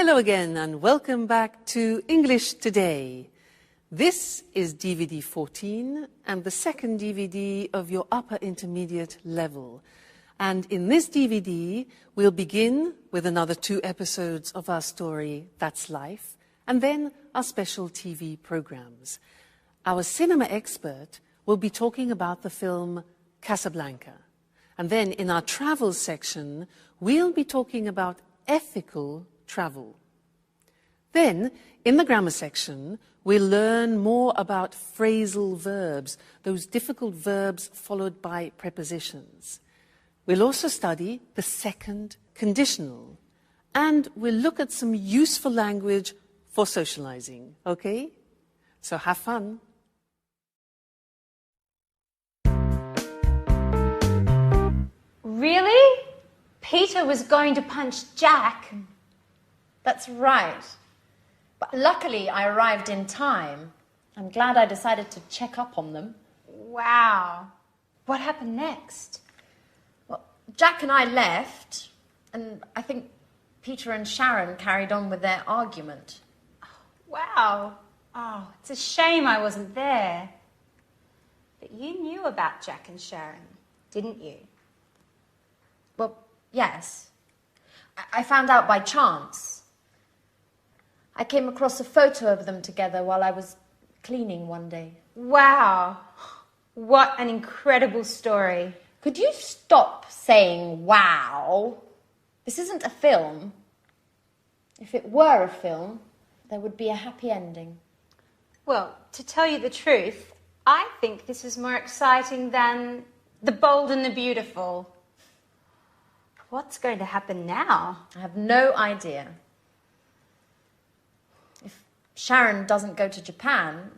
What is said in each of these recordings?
Hello again and welcome back to English Today. This is DVD 14 and the second DVD of your upper intermediate level. And in this DVD, we'll begin with another 2 episodes of our story, That's Life, and then our special TV programs. Our cinema expert will be talking about the film Casablanca. And then in our travel section, we'll be talking about ethical travel. Then, in the grammar section, we'll learn more about phrasal verbs, those difficult verbs followed by prepositions. We'll also study the second conditional, and we'll look at some useful language for socializing, okay? So have fun. Really? Peter was going to punch Jack? That's right. But luckily I arrived in time. I'm glad I decided to check up on them. Wow. What happened next? Well, Jack and I left, and I think Peter and Sharon carried on with their argument. Wow. Oh, it's a shame I wasn't there. But you knew about Jack and Sharon, didn't you? Well, yes. I found out by chance. I came across a photo of them together while I was cleaning one day. Wow. What an incredible story. Could you stop saying wow? This isn't a film. If it were a film, there would be a happy ending. Well, to tell you the truth, I think this is more exciting than The Bold and the Beautiful. What's going to happen now? I have no idea. If Sharon doesn't go to Japan,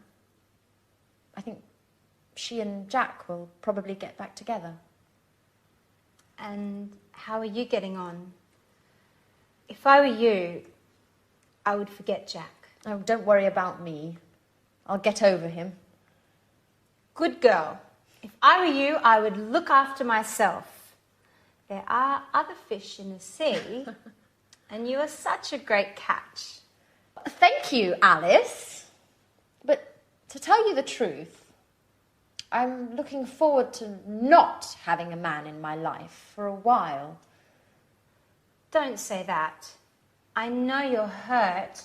I think she and Jack will probably get back together. And how are you getting on? If I were you, I would forget Jack. Oh, don't worry about me. I'll get over him. Good girl. If I were you, I would look after myself. There are other fish in the sea, and you are such a great catch. Thank you, Alice. But to tell you the truth, I'm looking forward to not having a man in my life for a while. Don't say that. I know you're hurt,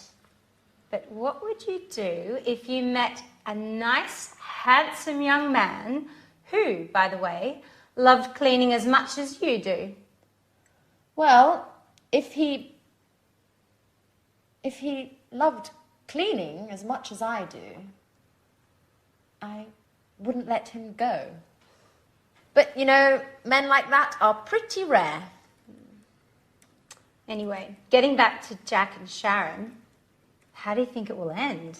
but what would you do if you met a nice, handsome young man who, by the way, loved cleaning as much as you do? Well, if he loved cleaning as much as I do, I wouldn't let him go. But, you know, men like that are pretty rare. Anyway, getting back to Jack and Sharon, how do you think it will end?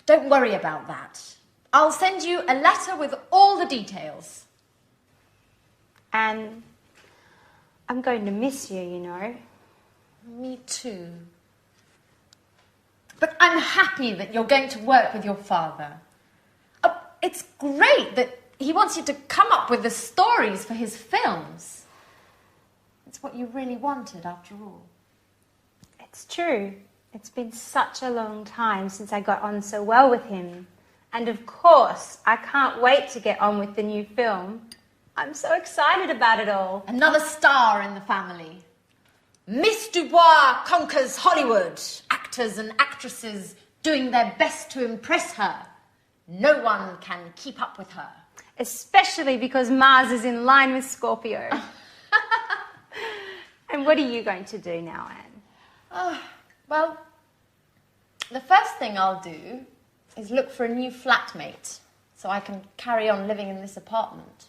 Don't worry about that. I'll send you a letter with all the details. And I'm going to miss you, you know. Me too. But I'm happy that you're going to work with your father. It's great that he wants you to come up with the stories for his films. It's what you really wanted, after all. It's true. It's been such a long time since I got on so well with him. And of course, I can't wait to get on with the new film. I'm so excited about it all. Another star in the family. Miss Dubois conquers Hollywood. Actors and actresses doing their best to impress her. No one can keep up with her. Especially because Mars is in line with Scorpio. And what are you going to do now, Anne? Well, the first thing I'll do is look for a new flatmate so I can carry on living in this apartment.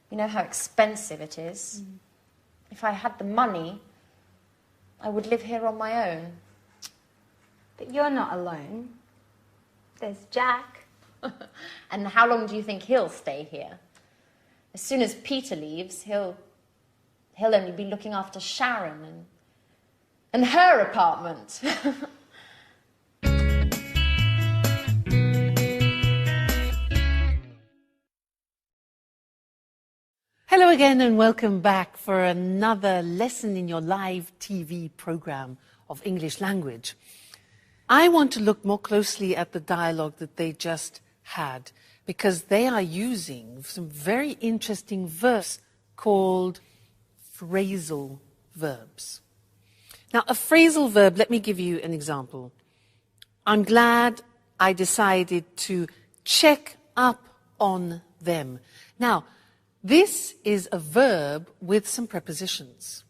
You know how expensive it is. If I had the money, I would live here on my own. But you're not alone. There's Jack. And how long do you think he'll stay here? As soon as Peter leaves, he'll only be looking after Sharon and her apartment. Hello Hello again and welcome back for another lesson in your live TV program of English language. I want to look more closely at the dialogue that they just had because they are using some very interesting verbs called phrasal verbs. Now, a phrasal verb, let me give you an example. I'm glad I decided to check up on them. Now, this is a verb with some prepositions.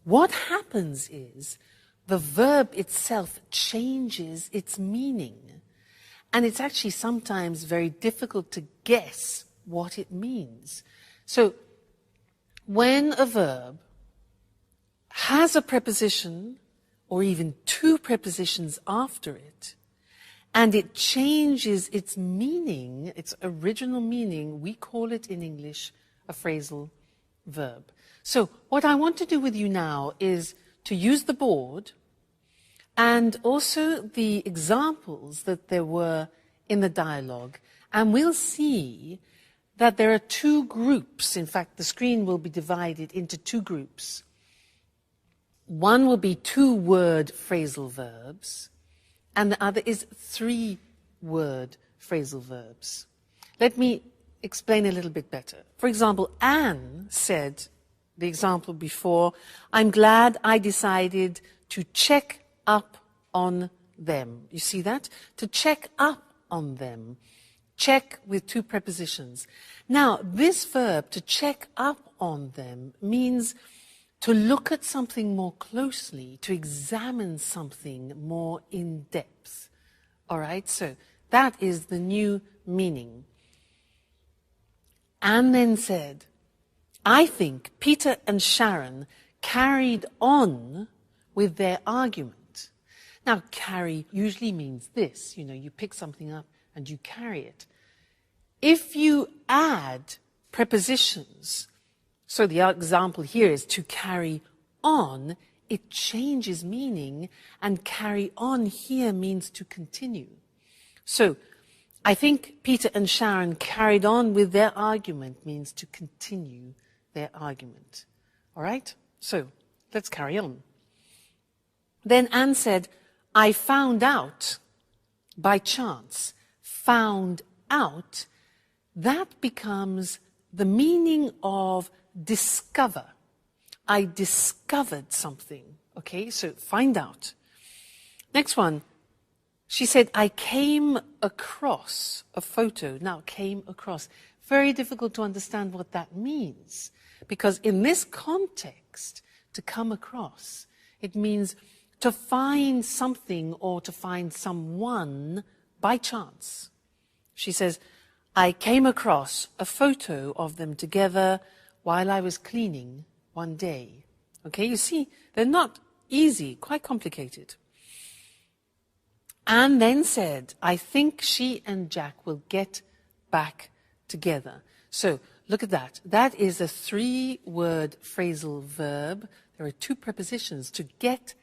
What happens is the verb itself changes its meaning. And it's actually sometimes very difficult to guess what it means. So, when a verb has a preposition or even two prepositions after it, and it changes its meaning, its original meaning, we call it in English a phrasal verb. So what I want to do with you now is to use the board and also the examples that there were in the dialogue. And we'll see that there are two groups. In fact, the screen will be divided into two groups. One will be two-word phrasal verbs, and the other is three-word phrasal verbs. Let me explain a little bit better. For example, Anne said, the example before, I'm glad I decided to check up on them. You see that? To check up on them. Check with two prepositions. Now, this verb, to check up on them, means to look at something more closely, to examine something more in depth. All right, so that is the new meaning. Anne then said, I think Peter and Sharon carried on with their argument. Now, carry usually means this, you pick something up and you carry it. If you add prepositions, so the example here is to carry on, it changes meaning, and carry on here means to continue. So, I think Peter and Sharon carried on with their argument means to continue their argument. All right? So, let's carry on. Then Anne said, I found out by chance. Found out, that becomes the meaning of discover. I discovered something. Okay, so find out. Next one. She said, I came across a photo. Now, came across. Very difficult to understand what that means. Because in this context, to come across, it means to find something or to find someone by chance. She says, I came across a photo of them together while I was cleaning one day. Okay, you see, they're not easy, quite complicated. Anne then said, I think she and Jack will get back together. So, look at that. That is a three-word phrasal verb. There are two prepositions, to get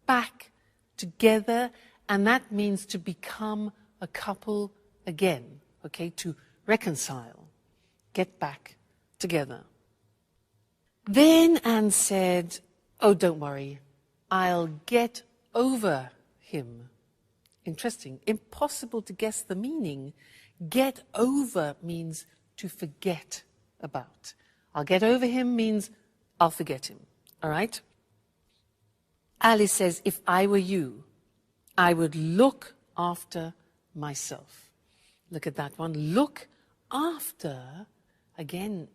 back together, and that means to become a couple again. Okay, to reconcile, get back together. Then Anne said, oh, don't worry, I'll get over him. Interesting. Impossible to guess the meaning. Get over means to forget about. I'll get over him means I'll forget him. All right? Alice says, if I were you, I would look after myself. Look at that one. Look after, again,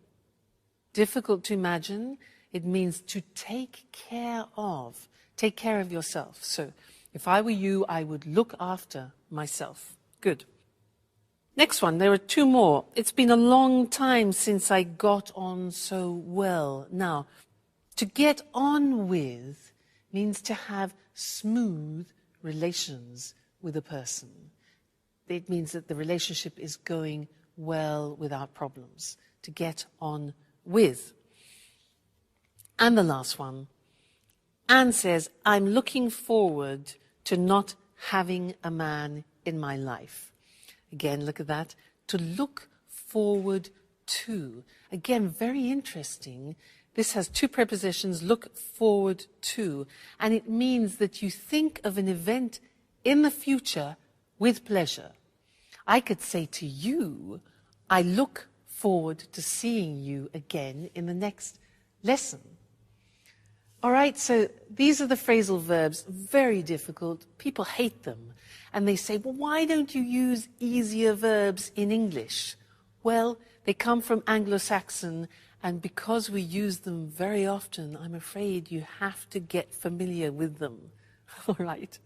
difficult to imagine. It means to take care of. Take care of yourself. So, if I were you, I would look after myself. Good. Next one, there are two more. It's been a long time since I got on so well. Now, to get on with means to have smooth relations with a person. It means that the relationship is going well without problems. To get on with. And the last one. Anne says, I'm looking forward to not having a man in my life. Again, look at that. To look forward to. Again, very interesting. This has two prepositions, look forward to, and it means that you think of an event in the future with pleasure. I could say to you, I look forward to seeing you again in the next lesson. All right, so these are the phrasal verbs, very difficult. People hate them. And they say, well, why don't you use easier verbs in English? Well, they come from Anglo-Saxon, and because we use them very often, I'm afraid you have to get familiar with them. All right?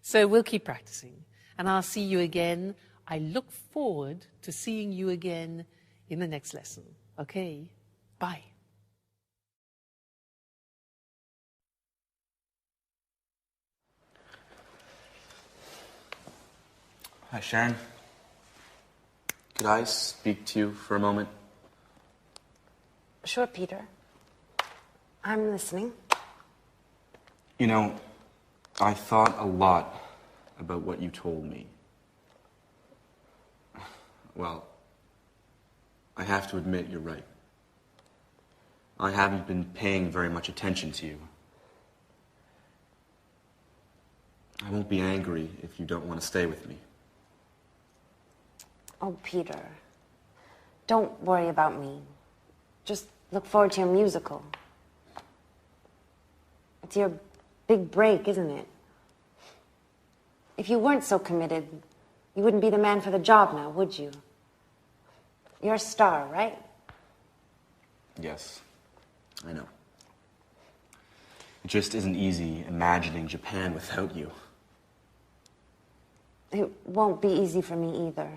So we'll keep practicing, and I'll see you again. I look forward to seeing you again in the next lesson. Okay? Bye. Hi, Sharon. Could I speak to you for a moment? Sure, Peter. I'm listening. You know, I thought a lot about what you told me. Well, I have to admit you're right. I haven't been paying very much attention to you. I won't be angry if you don't want to stay with me. Oh, Peter. Don't worry about me. Just look forward to your musical. It's your big break, isn't it? If you weren't so committed, you wouldn't be the man for the job now, would you? You're a star, right? Yes, I know. It just isn't easy imagining Japan without you. It won't be easy for me either.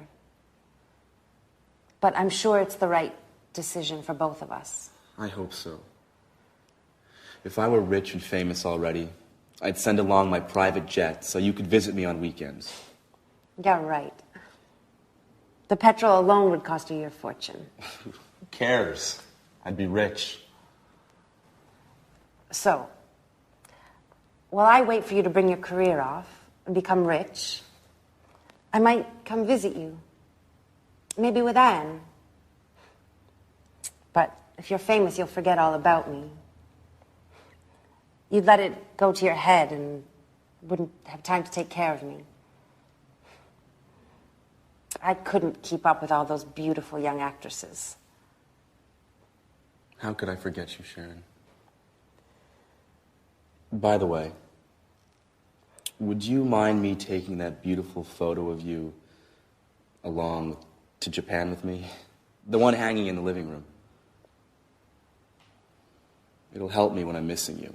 But I'm sure it's the right decision for both of us. I hope so. If I were rich and famous already, I'd send along my private jet so you could visit me on weekends. Yeah, right. The petrol alone would cost you your fortune. Who cares? I'd be rich. So, while I wait for you to bring your career off and become rich, I might come visit you. Maybe with Anne. But if you're famous, you'll forget all about me. You'd let it go to your head and wouldn't have time to take care of me. I couldn't keep up with all those beautiful young actresses. How could I forget you, Sharon? By the way, would you mind me taking that beautiful photo of you along to Japan with me? The one hanging in the living room. It'll help me when I'm missing you.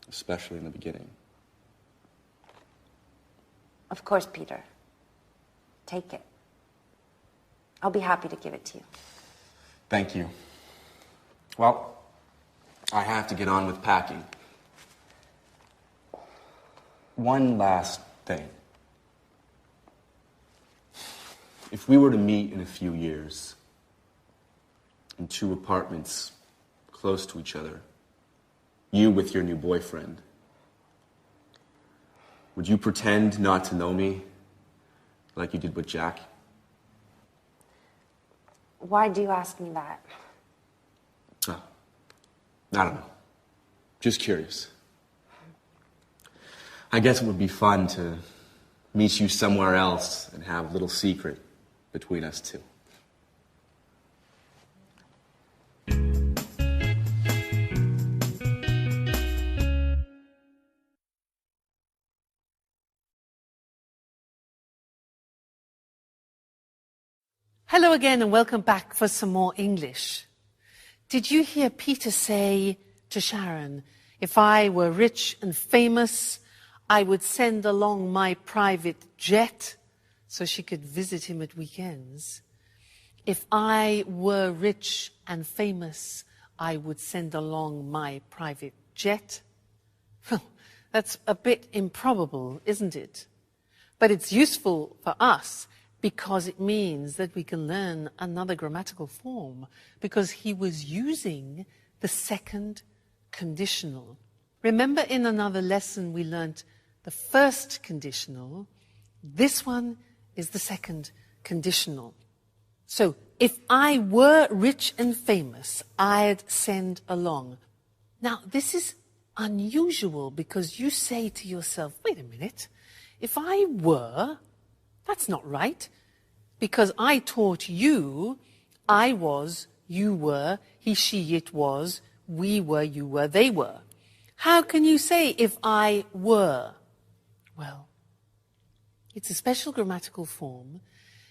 Especially in the beginning. Of course, Peter. Take it. I'll be happy to give it to you. Thank you. Well, I have to get on with packing. One last thing. If we were to meet in a few years, in 2 apartments close to each other, you with your new boyfriend, would you pretend not to know me like you did with Jack? Why do you ask me that? Oh, I don't know. Just curious. I guess it would be fun to meet you somewhere else and have a little secret between us two. Hello again and welcome back for some more English. Did you hear Peter say to Sharon, if I were rich and famous, I would send along my private jet so she could visit him at weekends? If I were rich and famous, I would send along my private jet? Well, that's a bit improbable, isn't it? But it's useful for us because it means that we can learn another grammatical form, because he was using the second conditional. Remember, in another lesson we learnt the first conditional. This one is the second conditional. So, if I were rich and famous, I'd send along. Now, this is unusual because you say to yourself, wait a minute, if I were, that's not right. Because I taught you, I was, you were, he, she, it was, we were, you were, they were. How can you say if I were? Well, it's a special grammatical form.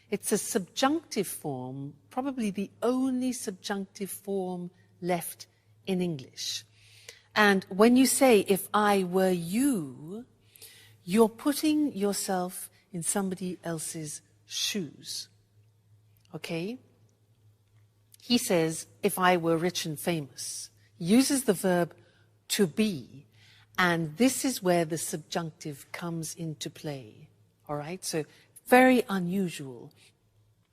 It's a subjunctive form, probably the only subjunctive form left in English. And when you say, if I were you, you're putting yourself in somebody else's shoes. Okay? He says, if I were rich and famous. He uses the verb to be, and this is where the subjunctive comes into play. All right? So, very unusual.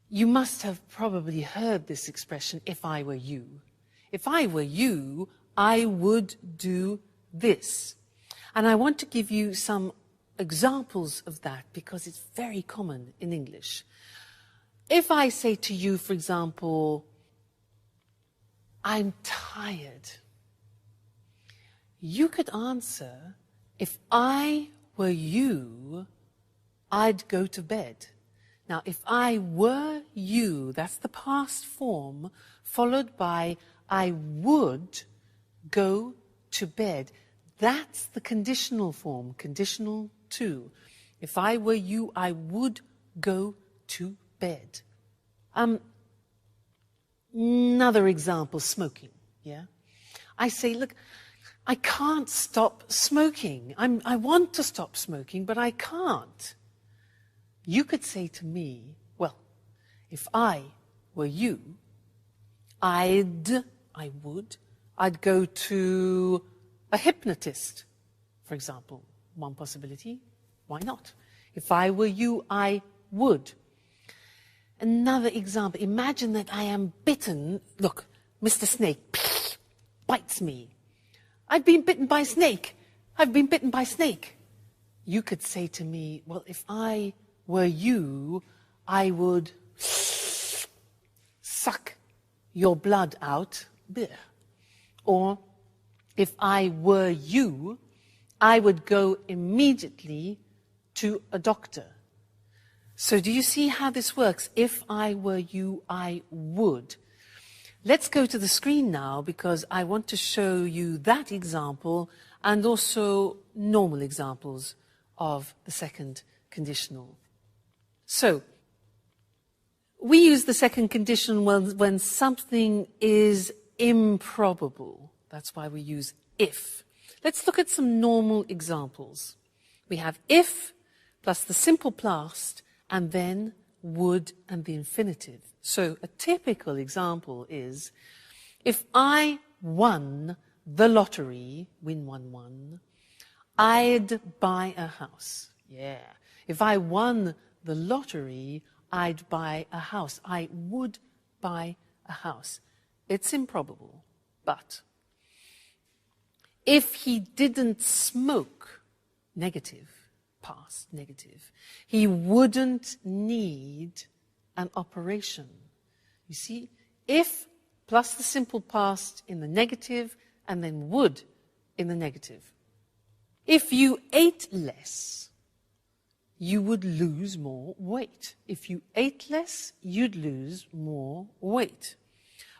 You must have probably heard this expression, if I were you. If I were you, I would do this. And I want to give you some examples of that because it's very common in English. If I say to you, for example, I'm tired, you could answer, if I were you, I'd go to bed. Now, if I were you, that's the past form, followed by I would go to bed. That's the conditional form, conditional to. If I were you, I would go to bed. Another example, smoking, yeah? I say, look, I can't stop smoking. I want to stop smoking, but I can't. You could say to me, well, if I were you, I'd go to a hypnotist, for example. One possibility, why not? If I were you, I would. Another example, imagine that I am bitten. Look, Mr. Snake bites me. I've been bitten by a snake. I've been bitten by a snake. You could say to me, well, if I were you, I would suck your blood out. Or, if I were you, I would go immediately to a doctor. So do you see how this works? If I were you, I would. Let's go to the screen now because I want to show you that example and also normal examples of the second conditional. So, we use the second conditional when something is improbable. That's why we use if. Let's look at some normal examples. We have if plus the simple past and then would and the infinitive. So a typical example is, if I won the lottery, win 1-1, I'd buy a house. Yeah. If I won the lottery, I'd buy a house. I would buy a house. It's improbable, but if he didn't smoke, negative, past, negative, he wouldn't need an operation. You see, if plus the simple past in the negative and then would in the negative. If you ate less, you would lose more weight. If you ate less, you'd lose more weight.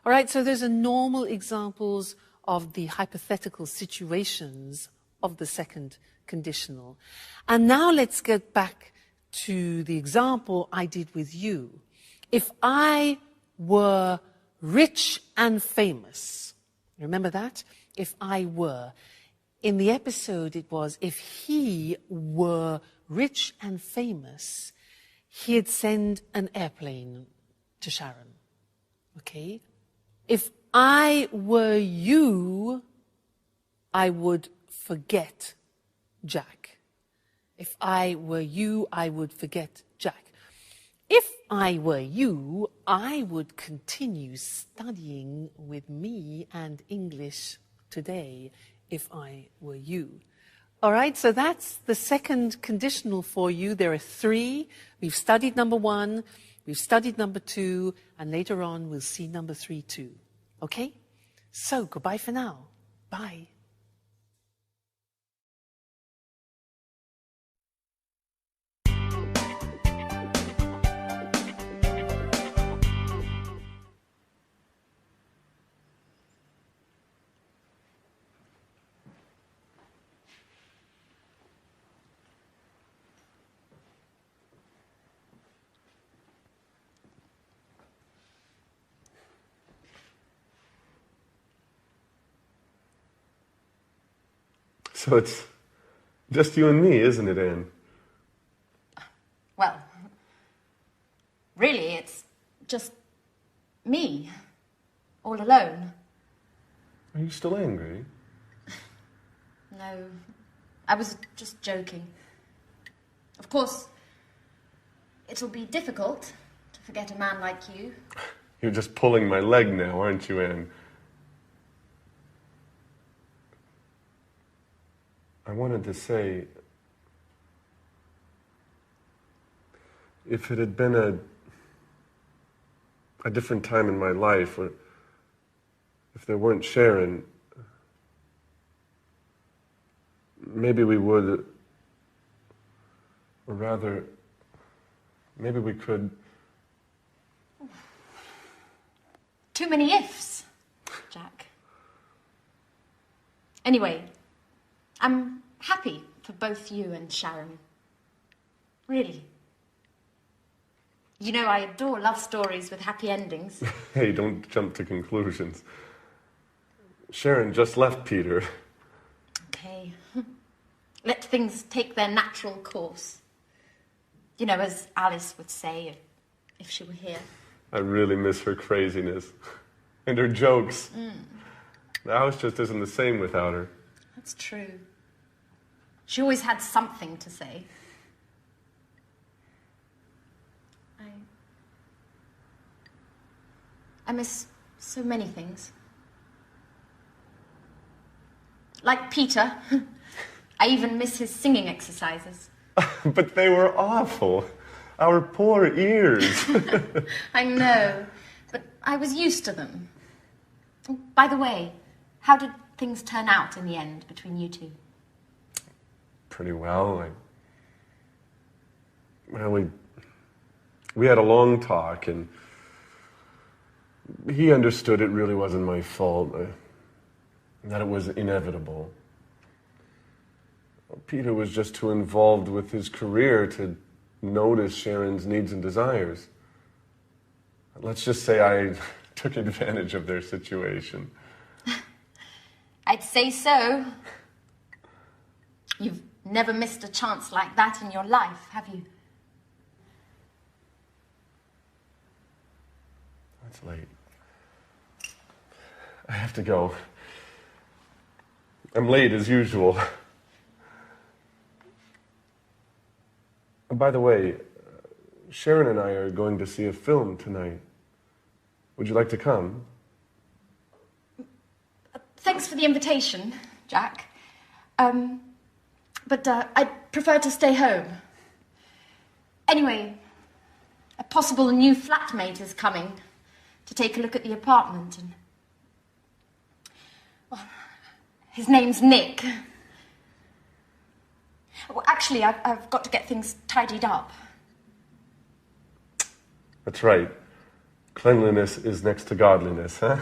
All right, so those are normal examples of the hypothetical situations of the second conditional. And now let's get back to the example I did with you. If I were rich and famous, remember that? If I were. In the episode it was, if he were rich and famous, he'd send an airplane to Sharon. Okay? If I were you, I would forget Jack. If I were you, I would forget Jack. If I were you, I would continue studying with me and English today, if I were you. All right, so that's the second conditional for you. There are three. We've studied number one. We've studied number 2, and later on we'll see number 3 too. Okay? So, goodbye for now. Bye. So it's just you and me, isn't it, Anne? Well, really, it's just me, all alone. Are you still angry? No, I was just joking. Of course, it'll be difficult to forget a man like you. You're just pulling my leg now, aren't you, Anne? I wanted to say, if it had been a different time in my life, or if there weren't Sharon, maybe we would, or rather, maybe we could. Too many ifs, Jack. Anyway, I'm happy for both you and Sharon. Really. You know, I adore love stories with happy endings. Hey, don't jump to conclusions. Sharon just left Peter. Okay. Let things take their natural course. You know, as Alice would say if she were here. I really miss her craziness. And her jokes. The house just isn't the same without her. That's true. She always had something to say. I miss so many things. Like Peter. I even miss his singing exercises. But they were awful. Our poor ears. I know, but I was used to them. By the way, how did things turn out in the end between you two? Pretty well. We had a long talk, and he understood it really wasn't my fault, that it was inevitable. Peter was just too involved with his career to notice Sharon's needs and desires. Let's just say I took advantage of their situation. I'd say so. You've never missed a chance like that in your life, have you? It's late. I have to go. I'm late as usual. By the way, Sharon and I are going to see a film tonight. Would you like to come? Thanks for the invitation, Jack. But I'd prefer to stay home. Anyway, a possible new flatmate is coming to take a look at the apartment, and well, his name's Nick. Well, actually, I've got to get things tidied up. That's right. Cleanliness is next to godliness, huh?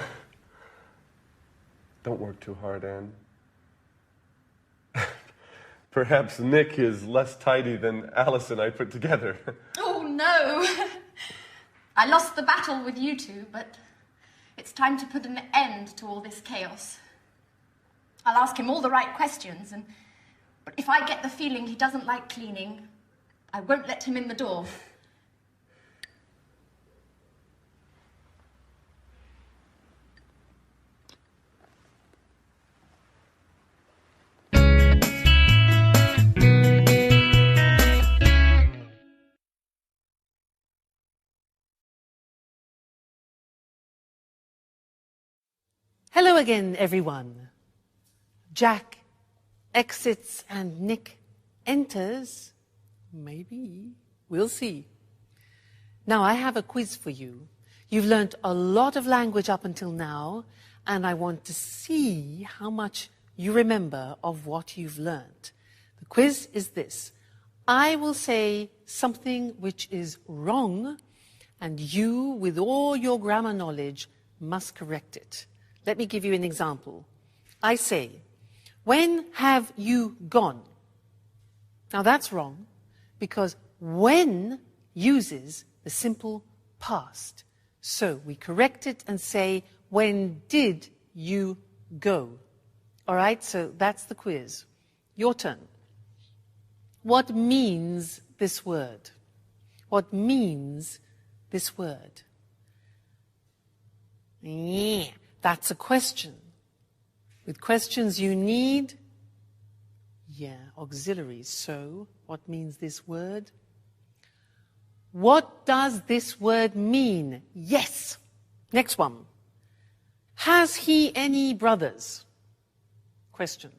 Don't work too hard, Anne. Perhaps Nick is less tidy than Alice and I put together. Oh, no. I lost the battle with you two, but it's time to put an end to all this chaos. I'll ask him all the right questions, but if I get the feeling he doesn't like cleaning, I won't let him in the door. Hello again, everyone. Jack exits and Nick enters. Maybe. We'll see. Now, I have a quiz for you. You've learnt a lot of language up until now, and I want to see how much you remember of what you've learnt. The quiz is this. I will say something which is wrong, and you, with all your grammar knowledge, must correct it. Let me give you an example. I say, when have you gone? Now that's wrong, because when uses the simple past. So we correct it and say, when did you go? All right, so that's the quiz. Your turn. What means this word? What means this word? Yeah, that's a question. With questions you need, auxiliaries. So, what means this word? What does this word mean? Yes. Next one. Has he any brothers? Question.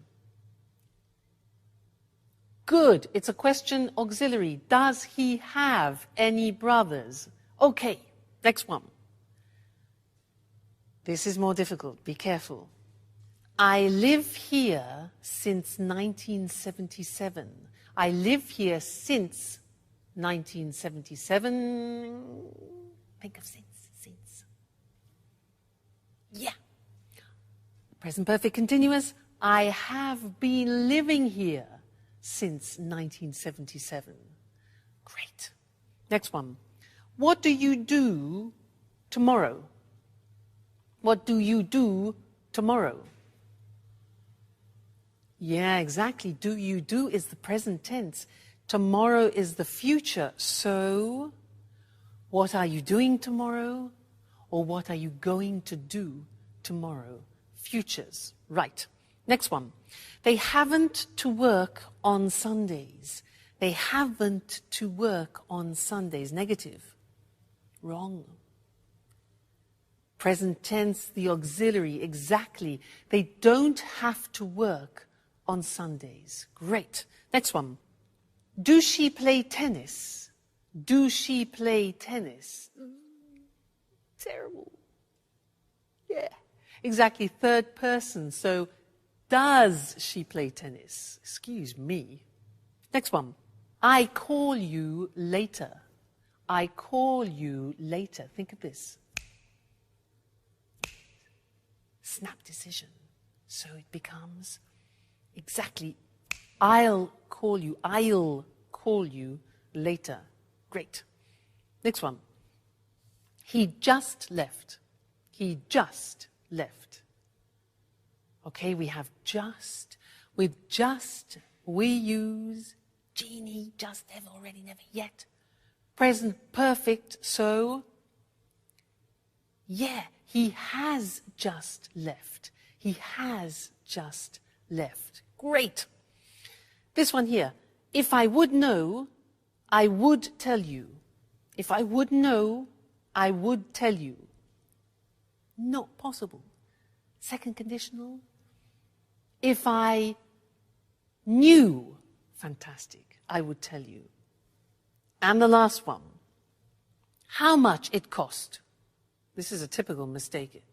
Good. It's a question auxiliary. Does he have any brothers? Okay. Next one. This is more difficult. Be careful. I live here since 1977. I live here since 1977. Think of since. Yeah. Present perfect continuous. I have been living here since 1977. Great. Next one. What do you do tomorrow? What do you do tomorrow? Yeah, exactly. Do you do is the present tense. Tomorrow is the future. So, what are you doing tomorrow? Or what are you going to do tomorrow? Futures. Right. Next one. They haven't to work on Sundays. They haven't to work on Sundays. Negative. Wrong. Present tense, the auxiliary. Exactly. They don't have to work on Sundays. Great. Next one. Do she play tennis? Do she play tennis? Terrible. Yeah. Exactly. Third person. So, does she play tennis? Excuse me. Next one. I call you later. I call you later. Think of this. Snap decision. So it becomes exactly, I'll call you later. Great. Next one. He just left. He just left. Okay, we have just. With just, we use genie, just, ever, already, never, yet. Present perfect, so, yeah, he has just left. He has just left. Great. This one here. If I would know, I would tell you. If I would know, I would tell you. Not possible. Second conditional. If I knew, fantastic, I would tell you. And the last one. How much it cost. This is a typical mistake.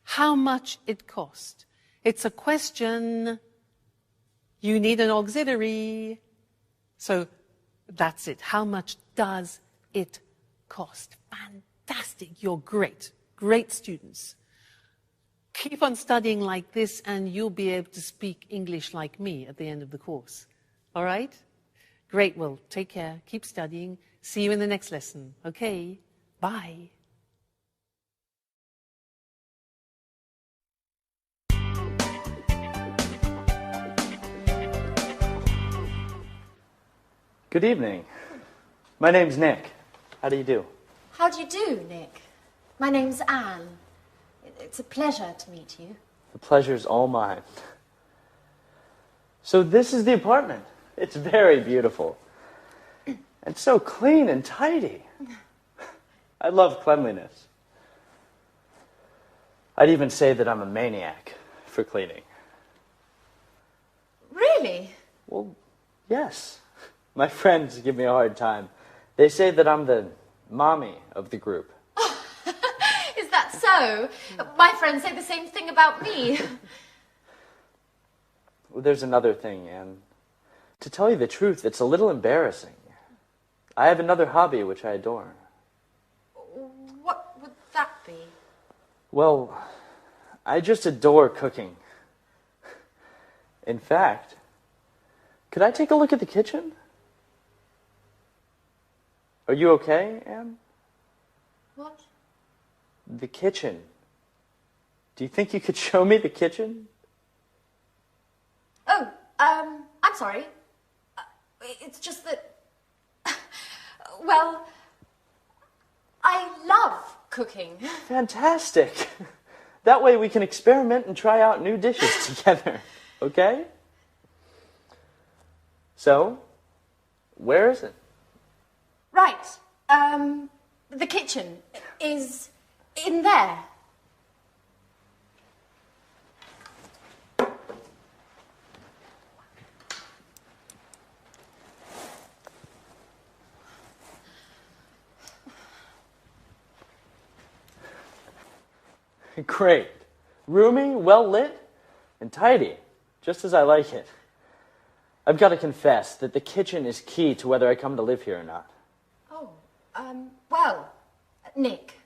How much it cost. It's a question. You need an auxiliary. So that's it. How much does it cost? Fantastic. You're great. Great students. Keep on studying like this and you'll be able to speak English like me at the end of the course. All right? Great. Well, take care. Keep studying. See you in the next lesson. Okay? Bye. Good evening. My name's Nick. How do you do? How do you do, Nick? My name's Anne. It's a pleasure to meet you. The pleasure's all mine. So this is the apartment. It's very beautiful. And so clean and tidy. I love cleanliness. I'd even say that I'm a maniac for cleaning. Really? Well, yes. My friends give me a hard time. They say that I'm the mommy of the group. Is that so? My friends say the same thing about me. Well, there's another thing, Anne. To tell you the truth, it's a little embarrassing. I have another hobby which I adore. What would that be? Well, I just adore cooking. In fact, could I take a look at the kitchen? Are you okay, Anne? What? The kitchen. Do you think you could show me the kitchen? Oh, I'm sorry. It's just that, well, I love cooking. Fantastic. That way we can experiment and try out new dishes together, okay? So, where is it? Right. The kitchen is in there. Great. Roomy, well lit, and tidy, just as I like it. I've got to confess that the kitchen is key to whether I come to live here or not. Oh, well, Nick,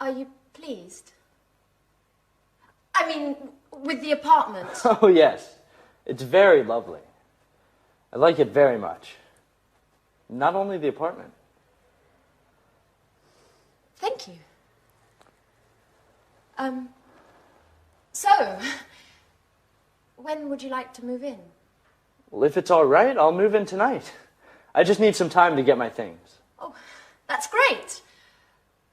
are you pleased? I mean, with the apartment. Oh, yes. It's very lovely. I like it very much. Not only the apartment. Thank you. So, when would you like to move in? Well, if it's all right, I'll move in tonight. I just need some time to get my things. Oh, that's great.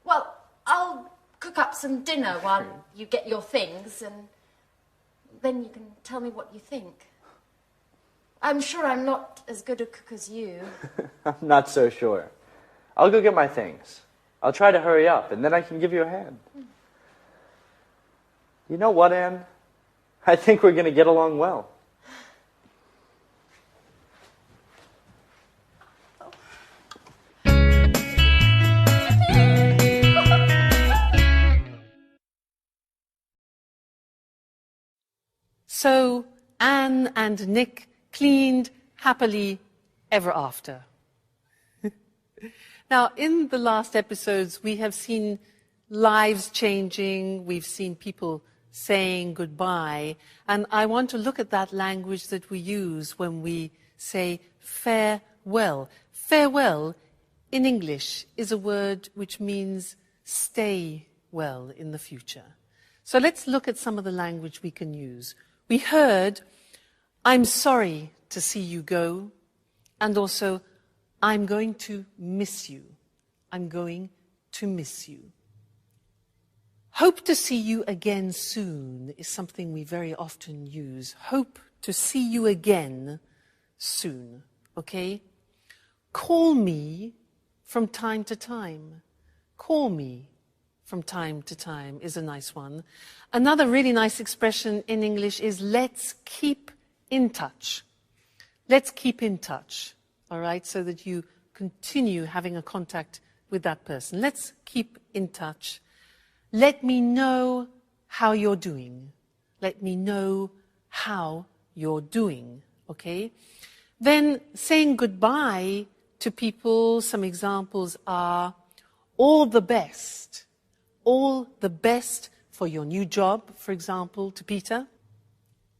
Well, I'll cook up some dinner while you get your things, and then you can tell me what you think. I'm sure I'm not as good a cook as you. I'm not so sure. I'll go get my things. I'll try to hurry up, and then I can give you a hand. You know what, Anne? I think we're going to get along well. So Anne and Nick cleaned happily ever after. Now, in the last episodes, we have seen lives changing, we've seen people saying goodbye, and I want to look at that language that we use when we say farewell. Farewell in English is a word which means stay well in the future. So let's look at some of the language we can use. We heard, I'm sorry to see you go, and also, I'm going to miss you. I'm going to miss you. Hope to see you again soon is something we very often use. Hope to see you again soon, okay? Call me from time to time. Call me from time to time is a nice one. Another really nice expression in English is let's keep in touch. Let's keep in touch, all right, so that you continue having a contact with that person. Let's keep in touch. Let me know how you're doing. Let me know how you're doing, okay? Then saying goodbye to people, some examples are all the best. All the best for your new job, for example, to Peter.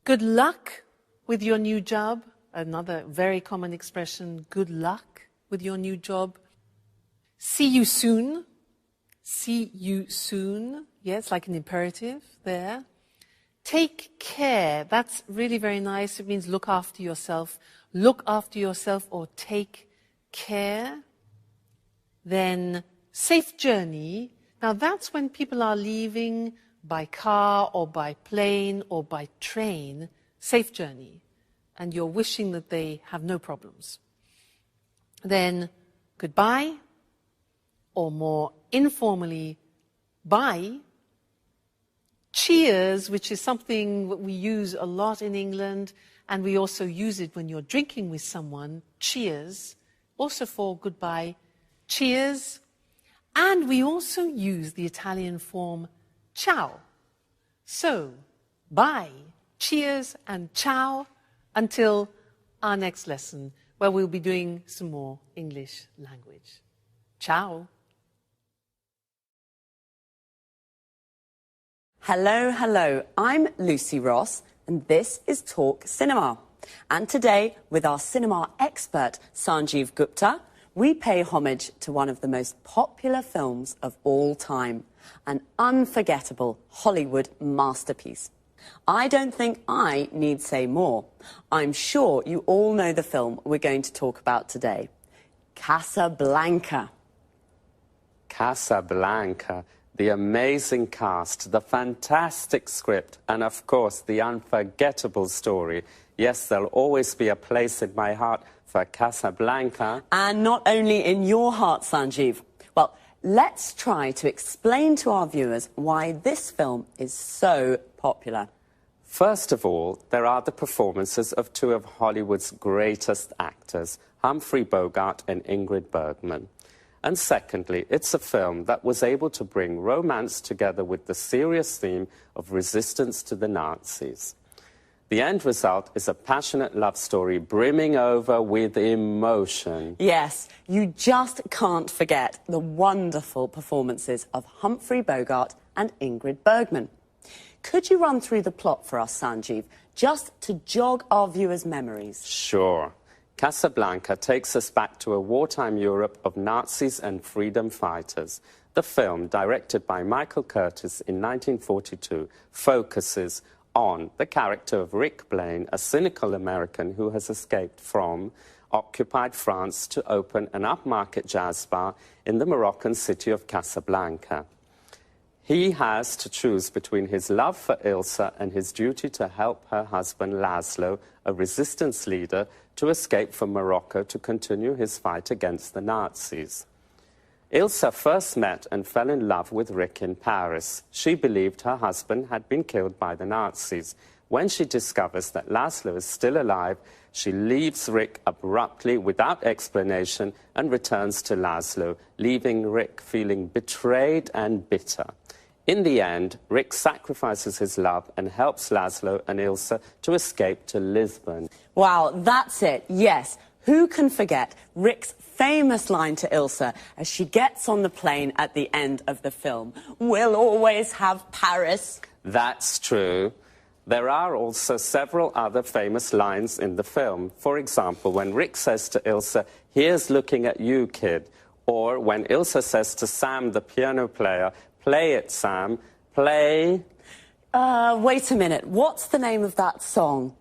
Good luck with your new job, another very common expression, good luck with your new job. See you soon. See you soon. Yes, like an imperative there. Take care. That's really very nice. It means look after yourself. Look after yourself or take care. Then safe journey. Now that's when people are leaving by car or by plane or by train. Safe journey. And you're wishing that they have no problems. Then goodbye, or more informally, bye. Cheers, which is something that we use a lot in England, and we also use it when you're drinking with someone. Cheers, also for goodbye. cheers, and we also use the Italian form ciao. So, bye, cheers, and ciao until our next lesson, where we'll be doing some more English language. Ciao. Hello, hello. I'm Lucy Ross, and this is Talk Cinema. And today, with our cinema expert, Sanjeev Gupta, we pay homage to one of the most popular films of all time, an unforgettable Hollywood masterpiece. I don't think I need say more. I'm sure you all know the film we're going to talk about today, Casablanca. Casablanca, the amazing cast, the fantastic script, and of course the unforgettable story. Yes, there'll always be a place in my heart for Casablanca. And not only in your heart, Sanjeev. Well, let's try to explain to our viewers why this film is so popular. First of all, there are the performances of two of Hollywood's greatest actors, Humphrey Bogart and Ingrid Bergman. And secondly, it's a film that was able to bring romance together with the serious theme of resistance to the Nazis. The end result is a passionate love story brimming over with emotion. Yes, you just can't forget the wonderful performances of Humphrey Bogart and Ingrid Bergman. Could you run through the plot for us, Sanjeev, just to jog our viewers' memories? Sure. Casablanca takes us back to a wartime Europe of Nazis and freedom fighters. The film, directed by Michael Curtiz in 1942, focuses on the character of Rick Blaine, a cynical American who has escaped from occupied France to open an upmarket jazz bar in the Moroccan city of Casablanca. He has to choose between his love for Ilsa and his duty to help her husband Laszlo, a resistance leader, to escape from Morocco to continue his fight against the Nazis. Ilsa first met and fell in love with Rick in Paris. She believed her husband had been killed by the Nazis. When she discovers that Laszlo is still alive, she leaves Rick abruptly without explanation and returns to Laszlo, leaving Rick feeling betrayed and bitter. In the end, Rick sacrifices his love and helps Laszlo and Ilsa to escape to Lisbon. Wow, that's it, yes. Who can forget Rick's famous line to Ilsa as she gets on the plane at the end of the film? We'll always have Paris. That's true. There are also several other famous lines in the film. For example, when Rick says to Ilsa, "Here's looking at you, kid." Or when Ilsa says to Sam, the piano player, "Play it, Sam, play." Wait a minute, what's the name of that song?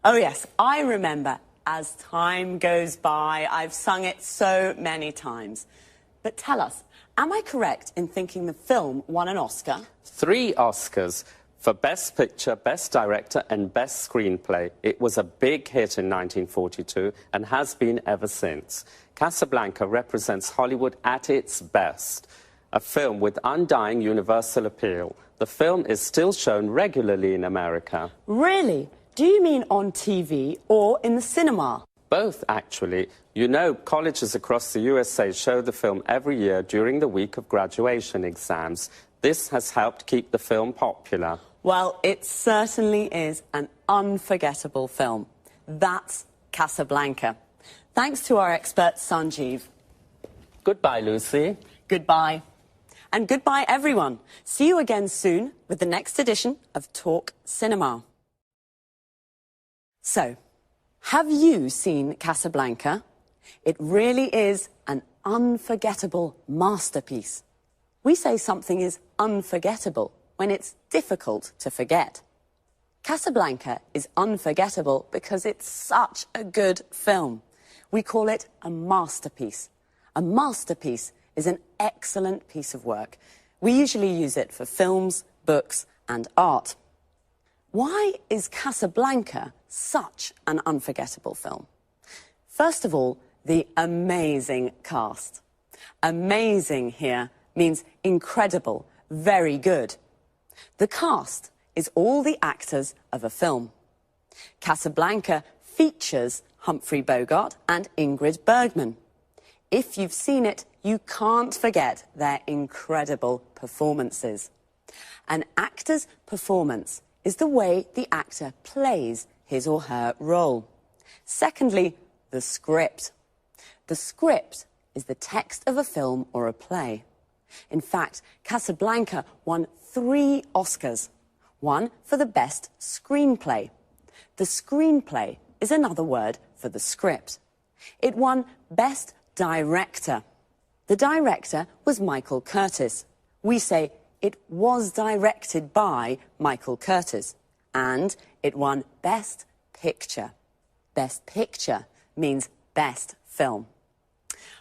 Oh yes, I remember. As time goes by, I've sung it so many times. But tell us, am I correct in thinking the film won an Oscar? 3 Oscars for Best Picture, Best Director and Best Screenplay. It was a big hit in 1942 and has been ever since. Casablanca represents Hollywood at its best. A film with undying universal appeal. The film is still shown regularly in America. Really? Do you mean on TV or in the cinema? Both, actually. You know, colleges across the USA show the film every year during the week of graduation exams. This has helped keep the film popular. Well, it certainly is an unforgettable film. That's Casablanca. Thanks to our expert, Sanjeev. Goodbye, Lucy. Goodbye. And goodbye, everyone. See you again soon with the next edition of Talk Cinema. So, have you seen Casablanca? It really is an unforgettable masterpiece. We say something is unforgettable when it's difficult to forget. Casablanca is unforgettable because it's such a good film. We call it a masterpiece. A masterpiece is an excellent piece of work. We usually use it for films, books, and art. Why is Casablanca such an unforgettable film? First of all, the amazing cast. Amazing here means incredible, very good. The cast is all the actors of a film. Casablanca features Humphrey Bogart and Ingrid Bergman. if you've seen it, you can't forget their incredible performances. An actor's performance is the way the actor plays his or her role. Secondly, the script. The script is the text of a film or a play. In fact, Casablanca won 3 Oscars, one for the best screenplay. The screenplay is another word for the script. It won Best Director. The director was Michael Curtiz. We say it was directed by Michael Curtiz. And it won Best Picture. Best Picture means best film.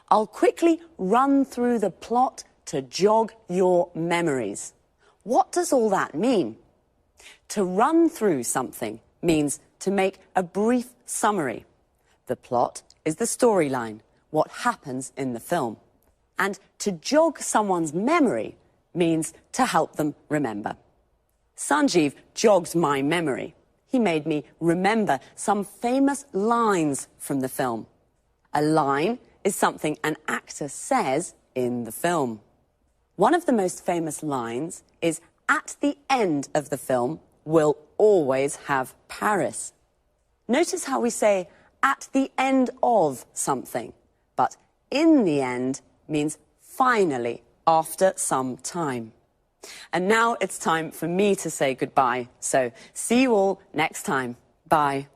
I'll quickly run through the plot to jog your memories. What does all that mean? To run through something means to make a brief summary. The plot is the storyline, what happens in the film. And to jog someone's memory means to help them remember. Sanjeev jogged my memory. He made me remember some famous lines from the film. A line is something an actor says in the film. One of the most famous lines is, "At the end of the film, we'll always have Paris." Notice how we say, "at the end of something," but "in the end" means finally, after some time. And now it's time for me to say goodbye. So see you all next time. Bye.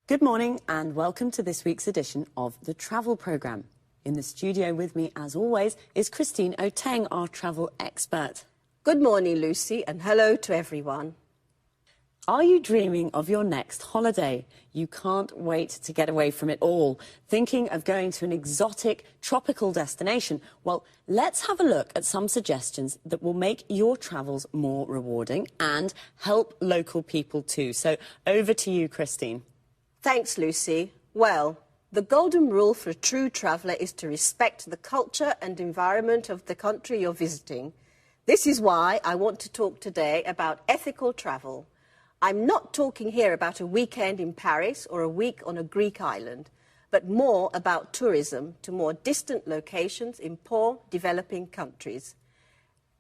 Good morning and welcome to this week's edition of the Travel Programme. In the studio with me, as always, is Christine Oteng, our travel expert. Good morning, Lucy, and hello to everyone. Are you dreaming of your next holiday? You can't wait to get away from it all. Thinking of going to an exotic, tropical destination? Well, let's have a look at some suggestions that will make your travels more rewarding and help local people too. So over to you, Christine. Thanks, Lucy. Well, the golden rule for a true traveller is to respect the culture and environment of the country you're visiting. This is why I want to talk today about ethical travel. I'm not talking here about a weekend in Paris or a week on a Greek island, but more about tourism to more distant locations in poor, developing countries.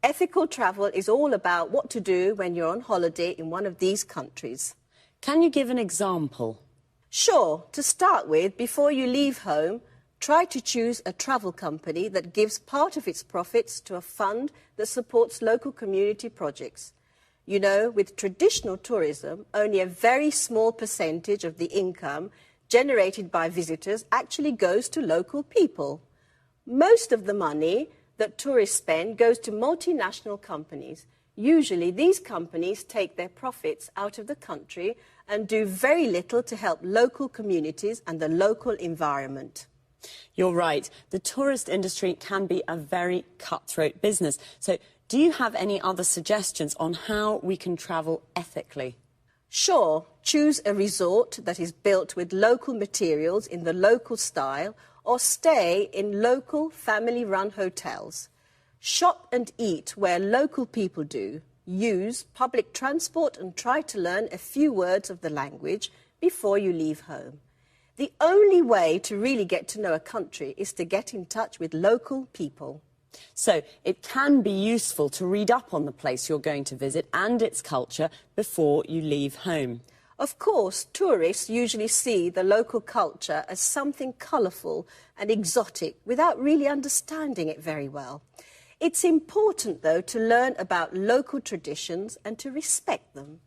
Ethical travel is all about what to do when you're on holiday in one of these countries. Can you give an example? Sure. To start with, before you leave home, try to choose a travel company that gives part of its profits to a fund that supports local community projects. You know, with traditional tourism, only a very small percentage of the income generated by visitors actually goes to local people. Most of the money that tourists spend goes to multinational companies. Usually, these companies take their profits out of the country and do very little to help local communities and the local environment. You're right. The tourist industry can be a very cutthroat business. So do you have any other suggestions on how we can travel ethically? Sure. Choose a resort that is built with local materials in the local style, or stay in local family-run hotels. Shop and eat where local people do. Use public transport and try to learn a few words of the language before you leave home. The only way to really get to know a country is to get in touch with local people. So it can be useful to read up on the place you're going to visit and its culture before you leave home. Of course, tourists usually see the local culture as something colourful and exotic without really understanding it very well. It's important, though, to learn about local traditions and to respect them.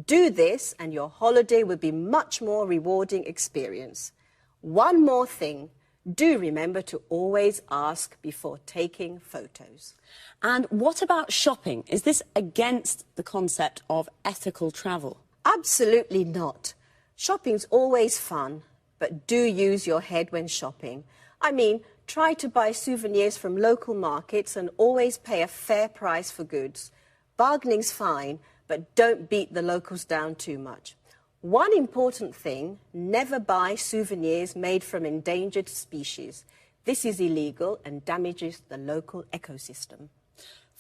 Do this and your holiday will be much more rewarding experience. One more thing. Do remember to always ask before taking photos. And what about shopping? Is this against the concept of ethical travel? Absolutely not. Shopping's always fun, but do use your head when shopping. I mean, try to buy souvenirs from local markets and always pay a fair price for goods. Bargaining's fine, but don't beat the locals down too much. One important thing, never buy souvenirs made from endangered species. This is illegal and damages the local ecosystem.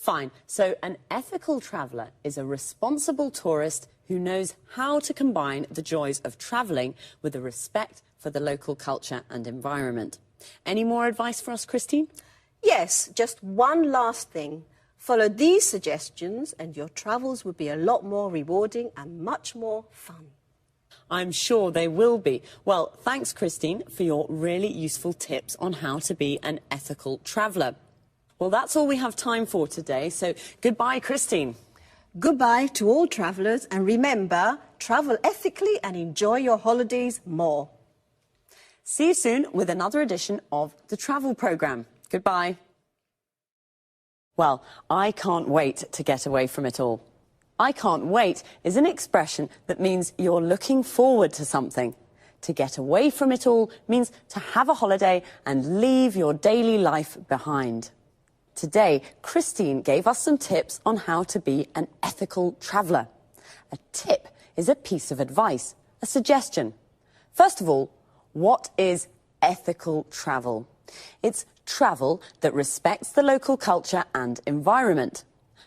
Fine. So an ethical traveller is a responsible tourist who knows how to combine the joys of travelling with a respect for the local culture and environment. Any more advice for us, Christine? Yes, just one last thing. Follow these suggestions and your travels will be a lot more rewarding and much more fun. I'm sure they will be. Well, thanks, Christine, for your really useful tips on how to be an ethical traveller. Well, that's all we have time for today, so goodbye, Christine. Goodbye to all travellers, and remember, travel ethically and enjoy your holidays more. See you soon with another edition of the Travel Programme. Goodbye. Well, I can't wait to get away from it all. I can't wait is an expression that means you're looking forward to something. To get away from it all means to have a holiday and leave your daily life behind. Today, Christine gave us some tips on how to be an ethical traveller. A tip is a piece of advice, a suggestion. First of all, what is ethical travel? It's travel that respects the local culture and environment.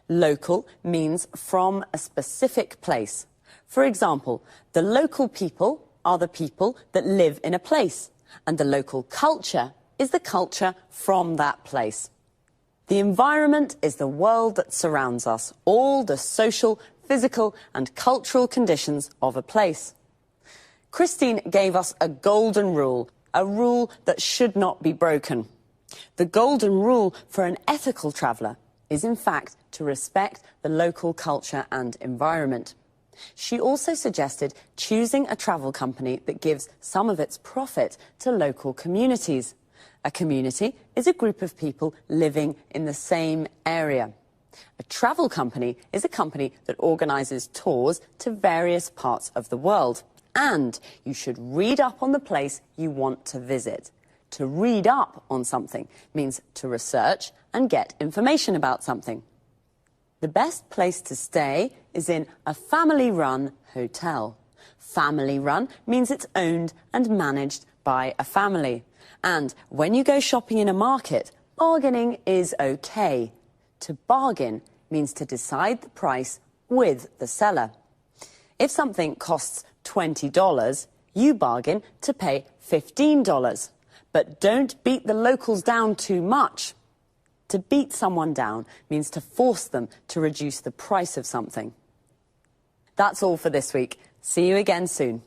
Local means from a specific place. For example, the local people are the people that live in a place, and the local culture is the culture from that place. The environment is the world that surrounds us, all the social, physical and cultural conditions of a place. Christine gave us a golden rule, a rule that should not be broken. The golden rule for an ethical traveller is, in fact, to respect the local culture and environment. She also suggested choosing a travel company that gives some of its profit to local communities. A community is a group of people living in the same area. A travel company is a company that organises tours to various parts of the world. And you should read up on the place you want to visit. To read up on something means to research and get information about something. The best place to stay is in a family-run hotel. Family-run means it's owned and managed by a family. And when you go shopping in a market, bargaining is okay. To bargain means to decide the price with the seller. If something costs $20, you bargain to pay $15. But don't beat the locals down too much. To beat someone down means to force them to reduce the price of something. That's all for this week. See you again soon.